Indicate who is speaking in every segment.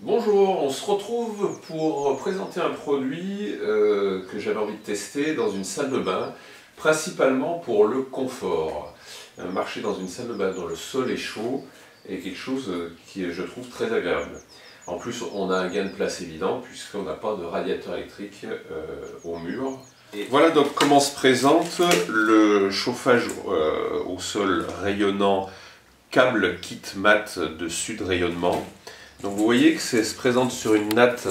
Speaker 1: Bonjour, on se retrouve pour présenter un produit que j'avais envie de tester dans une salle de bain, principalement pour le confort. Marcher dans une salle de bain dont le sol est chaud est quelque chose qui est, je trouve, très agréable. En plus, on a un gain de place évident puisqu'on n'a pas de radiateur électrique au mur. Et voilà donc comment se présente le chauffage au sol rayonnant câble kit mat de Sud Rayonnement. Donc vous voyez que ça se présente sur une natte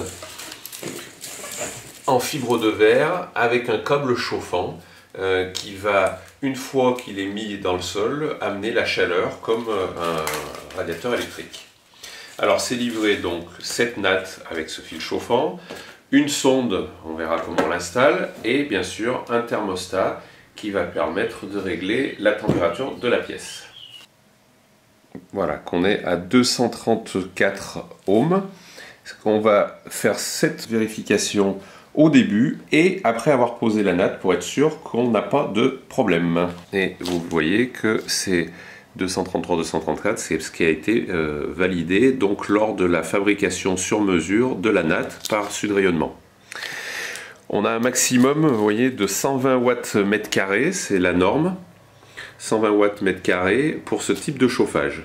Speaker 1: en fibre de verre avec un câble chauffant qui va, une fois qu'il est mis dans le sol, amener la chaleur comme un radiateur électrique. Alors c'est livré donc cette natte avec ce fil chauffant, une sonde, on verra comment on l'installe, et bien sûr un thermostat qui va permettre de régler la température de la pièce. Voilà, qu'on est à 234 ohms. On va faire cette vérification au début et après avoir posé la natte pour être sûr qu'on n'a pas de problème. Et vous voyez que c'est 233-234, c'est ce qui a été validé donc lors de la fabrication sur mesure de la natte par Sud Rayonnement. On a un maximum, vous voyez, de 120 watts mètre carré, c'est la norme. 120 watts mètre carré pour ce type de chauffage.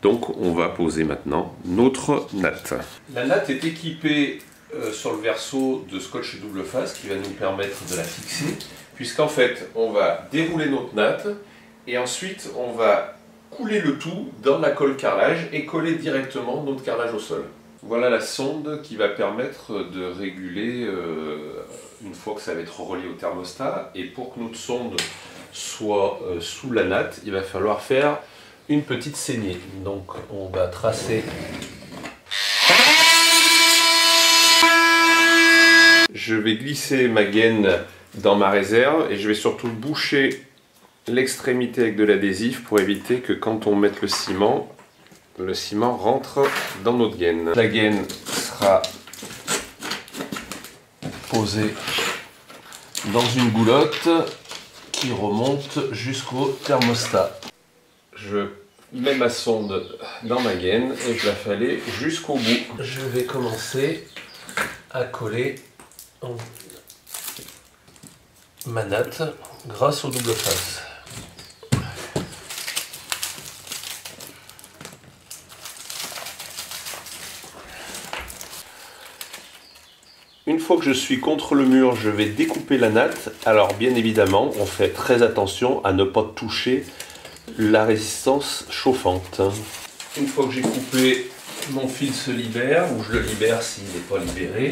Speaker 1: Donc on va poser maintenant notre natte. La natte est équipée sur le verso de scotch double face qui va nous permettre de la fixer, puisqu'en fait on va dérouler notre natte et ensuite on va couler le tout dans la colle carrelage et coller directement notre carrelage au sol. Voilà la sonde qui va permettre de réguler une fois que ça va être relié au thermostat, et pour que notre sonde soit sous la natte, il va falloir faire une petite saignée. Donc on va tracer. Je vais glisser ma gaine dans ma réserve et je vais surtout boucher l'extrémité avec de l'adhésif pour éviter que quand on mette le ciment rentre dans notre gaine. La gaine sera posée dans une goulotte qui remonte jusqu'au thermostat. Je mets ma sonde dans ma gaine et je la fais aller jusqu'au bout. Je vais commencer à coller ma natte grâce au double face. Une fois que je suis contre le mur, je vais découper la natte. Alors bien évidemment, on fait très attention à ne pas toucher la résistance chauffante. Une fois que j'ai coupé, mon fil se libère, ou je le libère s'il n'est pas libéré,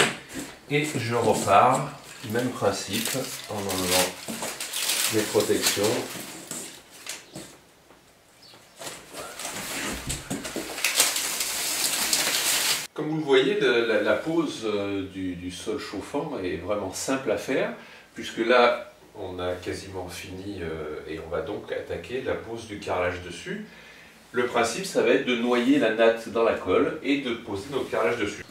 Speaker 1: et je repars, même principe, en enlevant les protections. Comme vous le voyez, la pose du sol chauffant est vraiment simple à faire, puisque là, on a quasiment fini et on va donc attaquer la pose du carrelage dessus. Le principe, ça va être de noyer la natte dans la colle et de poser notre carrelage dessus.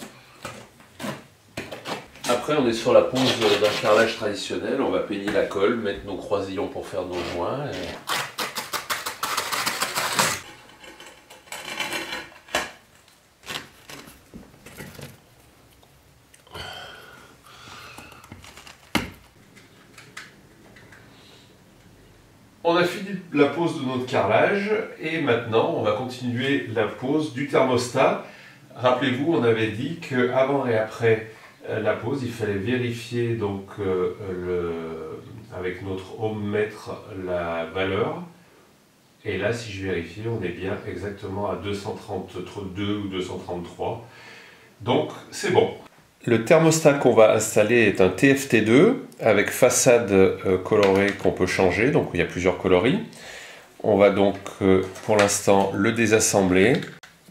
Speaker 1: Après, on est sur la pose d'un carrelage traditionnel. On va peigner la colle, mettre nos croisillons pour faire nos joints. On a fini la pose de notre carrelage et maintenant on va continuer la pose du thermostat. Rappelez-vous, on avait dit qu'avant et après la pose, il fallait vérifier donc avec notre ohmmètre la valeur. Et là, si je vérifie, on est bien exactement à 232 ou 233. Donc c'est bon. Le thermostat qu'on va installer est un TFT2 avec façade colorée qu'on peut changer, donc il y a plusieurs coloris. On va donc pour l'instant le désassembler.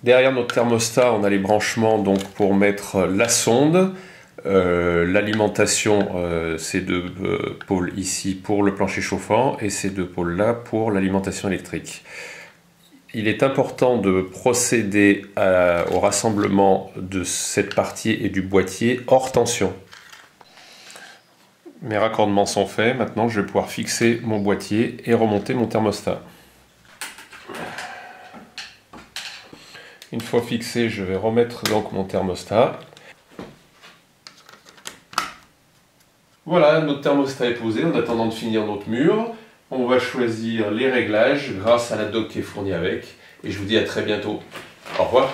Speaker 1: Derrière notre thermostat, on a les branchements donc pour mettre la sonde, l'alimentation, ces deux pôles ici pour le plancher chauffant et ces deux pôles là pour l'alimentation électrique. Il est important de procéder au rassemblement de cette partie et du boîtier hors tension. Mes raccordements sont faits, maintenant je vais pouvoir fixer mon boîtier et remonter mon thermostat. Une fois fixé, je vais remettre donc mon thermostat. Voilà, notre thermostat est posé en attendant de finir notre mur. On va choisir les réglages grâce à la dock qui est fournie avec. Et je vous dis à très bientôt. Au revoir.